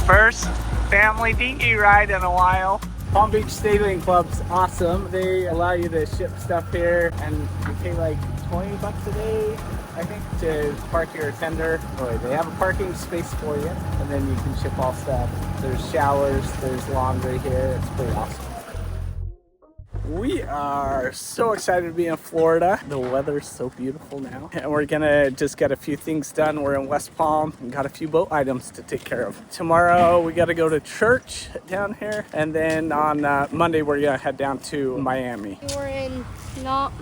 First family dinghy ride in a while. Palm Beach Sailing Club's awesome. They allow you to ship stuff here, and you pay like 20 bucks a day, I think, to park your tender. Anyway, they have a parking space for you, and then you can ship all stuff. There's showers, there's laundry here. It's pretty awesome. We are so excited to be in Florida. The weather's so beautiful now. And we're gonna just get a few things done. We're in West Palm and got a few boat items to take care of. Tomorrow we gotta go to church down here. And then on Monday we're gonna head down to Miami. We're in not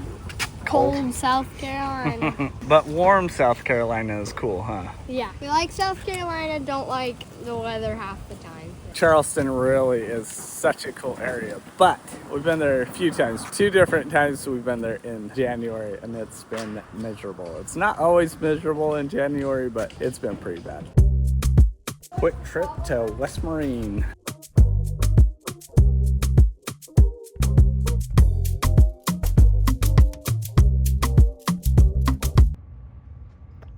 cold South Carolina. But warm South Carolina is cool, huh? Yeah. We like South Carolina, don't like the weather half the time. Charleston really is such a cool area, but we've been there a few times. 2 different times we've been there in January, and it's been miserable. It's not always miserable in January, but it's been pretty bad. Quick trip to West Marine.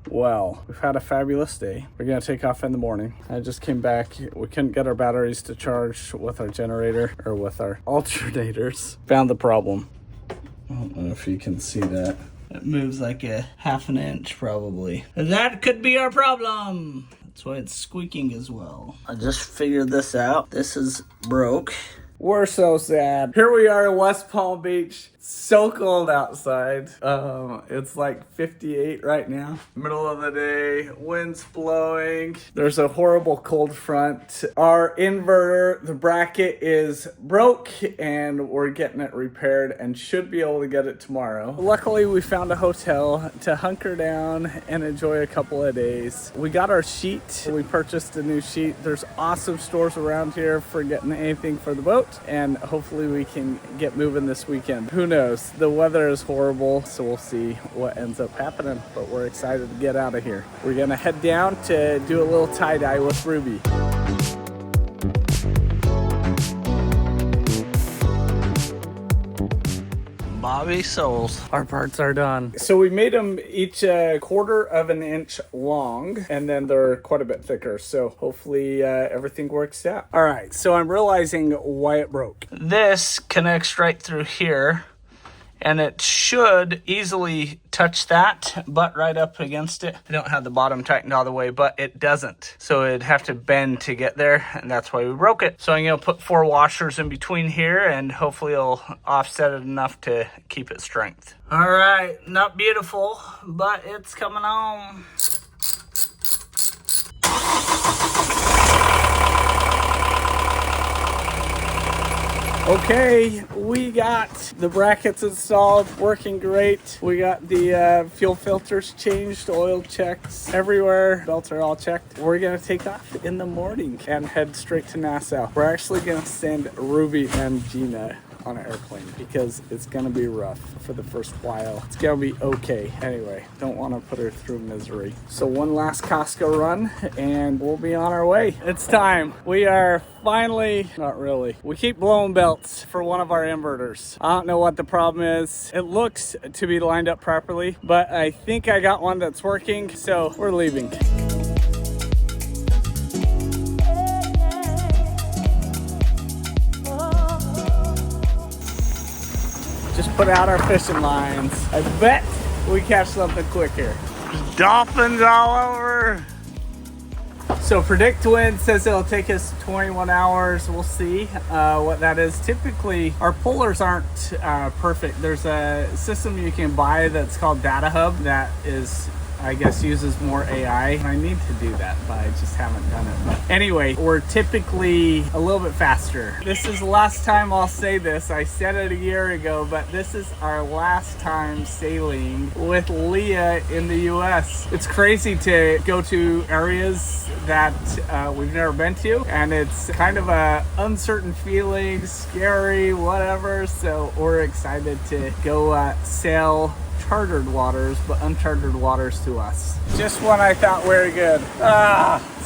Well, we've had a fabulous day. We're gonna take off in the morning. I just came back. We couldn't get our batteries to charge with our generator or with our alternators. Found the problem. I don't know if you can see that. It moves like a ½ an inch probably. That could be our problem. That's why it's squeaking as well. I just figured this out. This is broke. We're so sad. Here we are in West Palm Beach. So cold outside. It's like 58 right now. Middle of the day, winds blowing. There's a horrible cold front. Our inverter, the bracket is broke, and we're getting it repaired and should be able to get it tomorrow. Luckily, we found a hotel to hunker down and enjoy a couple of days. We got our sheet. We purchased a new sheet. There's awesome stores around here for getting anything for the boat, and hopefully we can get moving this weekend. Who knows? The weather is horrible, so we'll see what ends up happening, but we're excited to get out of here. We're gonna head down to do a little tie-dye with Ruby. Bobby Souls. Our parts are done. So we made them each a 1/4 of an inch long, and then they're quite a bit thicker. So hopefully everything works out. All right, so I'm realizing why it broke. This connects right through here, and it should easily touch that butt right up against it. I don't have the bottom tightened all the way, but it doesn't. So it'd have to bend to get there, and that's why we broke it. So I'm gonna put 4 washers in between here, and hopefully it'll offset it enough to keep it strength. All right, not beautiful, but it's coming on. Okay, we got the brackets installed, working great. We got the fuel filters changed, oil checks everywhere, belts are all checked. We're gonna take off in the morning and head straight to Nassau. We're actually gonna send Ruby and Gina on an airplane because it's gonna be rough for the first while. It's gonna be okay. Anyway, don't want to put her through misery. So one last Costco run and we'll be on our way. It's time. We are finally, not really. We keep blowing belts for one of our inverters. I don't know what the problem is. It looks to be lined up properly, but I think I got one that's working, so we're leaving. Just put out our fishing lines. I bet we catch something quick here. There's dolphins all over. So predict wind says it'll take us 21 hours. We'll see what that is. Typically, our polars aren't perfect. There's a system you can buy that's called Data Hub that is, I guess, uses more AI. I need to do that, but I just haven't done it. But anyway, we're typically a little bit faster. This is the last time I'll say this. I said it a year ago, but this is our last time sailing with Leah in the US. It's crazy to go to areas that we've never been to, and it's kind of a uncertain feeling, scary, whatever. So we're excited to go sail chartered waters, but uncharted waters to us. Just when I thought we were good.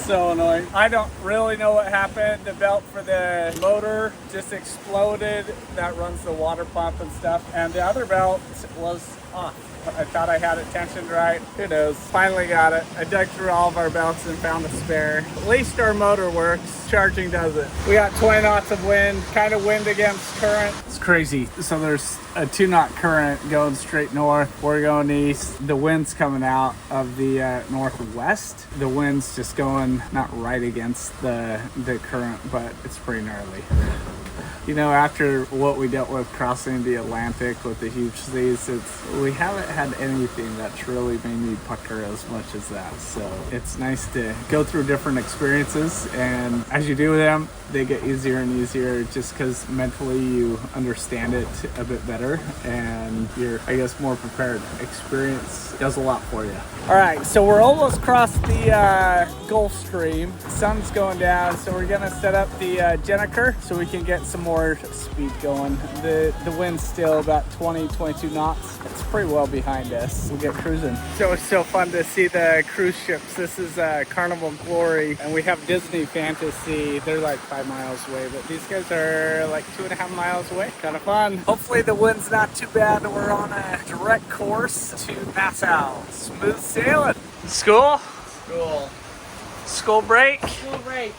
So annoying. I don't really know what happened. The belt for the motor just exploded. That runs the water pump and stuff. And the other belt was off. I thought I had it tensioned right. Who knows? Finally got it. I dug through all of our belts and found a spare. At least our motor works. Charging doesn't. We got 20 knots of wind, kind of wind against current. It's crazy. So there's a 2-knot current going straight north. We're going east. The wind's coming out of the northwest. The wind's just going not right against the current, but it's pretty gnarly. You know, after what we dealt with crossing the Atlantic with the huge seas, we haven't had anything that's really made me pucker as much as that. So it's nice to go through different experiences, and as you do them, they get easier and easier just because mentally you understand it a bit better and you're, I guess, more prepared. Experience does a lot for you. All right, so we're almost across the Gulf Stream. The sun's going down, so we're gonna set up the Geniker so we can get some more speed going. The wind's still about 20-22 knots. It's pretty well behind us. We'll get cruising. So it's so fun to see the cruise ships. This is Carnival Glory, and we have Disney Fantasy. They're like 5 miles away, but these guys are like 2.5 miles away. Kind of fun. Hopefully the wind's not too bad. We're on a direct course to Nassau. Smooth sailing. School? School break? School break.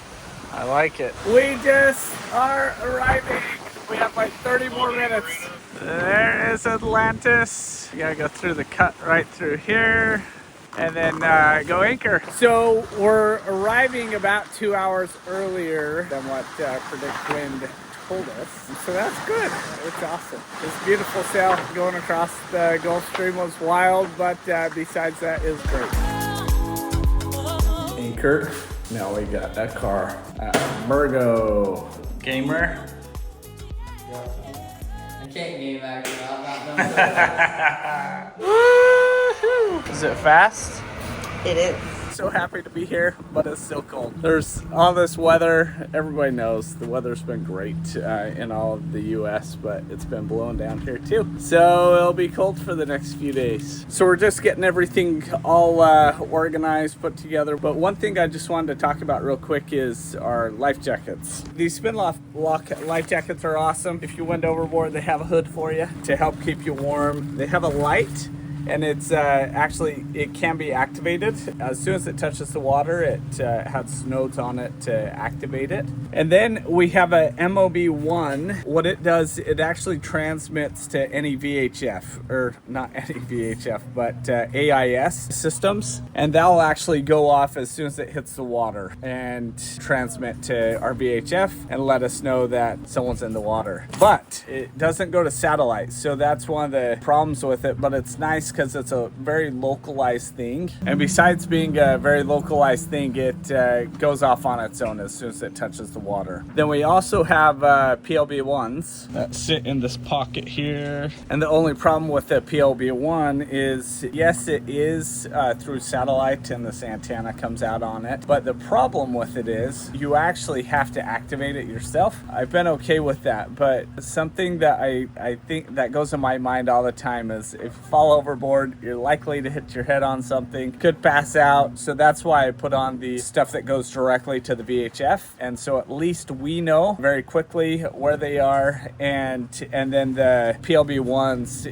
I like it. We just are arriving. We have like 30 more minutes. There is Atlantis. You gotta go through the cut right through here and then go anchor. So we're arriving about 2 hours earlier than what Predict Wind told us. So that's good. It's awesome. This beautiful sail going across the Gulf Stream was wild, but besides that, it was great. Anchor. Now we got that car. Virgo. Gamer. I can't game actually. I'm not done. Woohoo! Is it fast? It is. So happy to be here, but it's still cold. There's all this weather. Everybody knows the weather's been great in all of the US, but it's been blowing down here too. So it'll be cold for the next few days. So we're just getting everything all organized, put together. But one thing I just wanted to talk about real quick is our life jackets. These spin lock life jackets are awesome. If you went overboard, they have a hood for you to help keep you warm. They have a light, and it's actually, it can be activated. As soon as it touches the water, it has nodes on it to activate it. And then we have a MOB1. What it does, it actually transmits to any VHF, or not any VHF, but AIS systems. And that'll actually go off as soon as it hits the water and transmit to our VHF and let us know that someone's in the water. But it doesn't go to satellite, so that's one of the problems with it, but it's nice because it's a very localized thing. And besides being a very localized thing, it goes off on its own as soon as it touches the water. Then we also have PLB1s that sit in this pocket here. And the only problem with the PLB1 is, yes, it is through satellite and this antenna comes out on it. But the problem with it is you actually have to activate it yourself. I've been okay with that, but something that I think that goes in my mind all the time is if you fall overboard, you're likely to hit your head on something, could pass out. So that's why I put on the stuff that goes directly to the VHF. And so at least we know very quickly where they are. And then the PLB1s,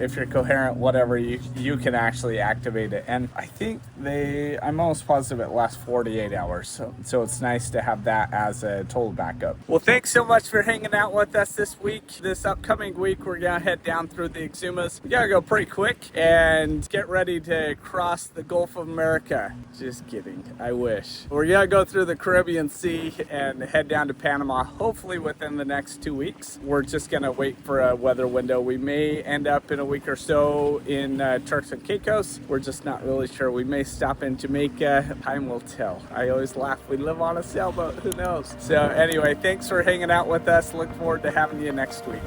if you're coherent, whatever, you can actually activate it. And I think I'm almost positive it lasts 48 hours. So it's nice to have that as a total backup. Well, thanks so much for hanging out with us this week. This upcoming week, we're gonna head down through the Exumas. We gotta go pretty quick and get ready to cross the Gulf of America. Just kidding, I wish. We're gonna go through the Caribbean Sea and head down to Panama, hopefully within the next 2 weeks. We're just gonna wait for a weather window. We may end up in a week or so in Turks and Caicos. We're just not really sure. We may stop in Jamaica. Time will tell. I always laugh. We live on a sailboat. Who knows? So anyway, thanks for hanging out with us. Look forward to having you next week.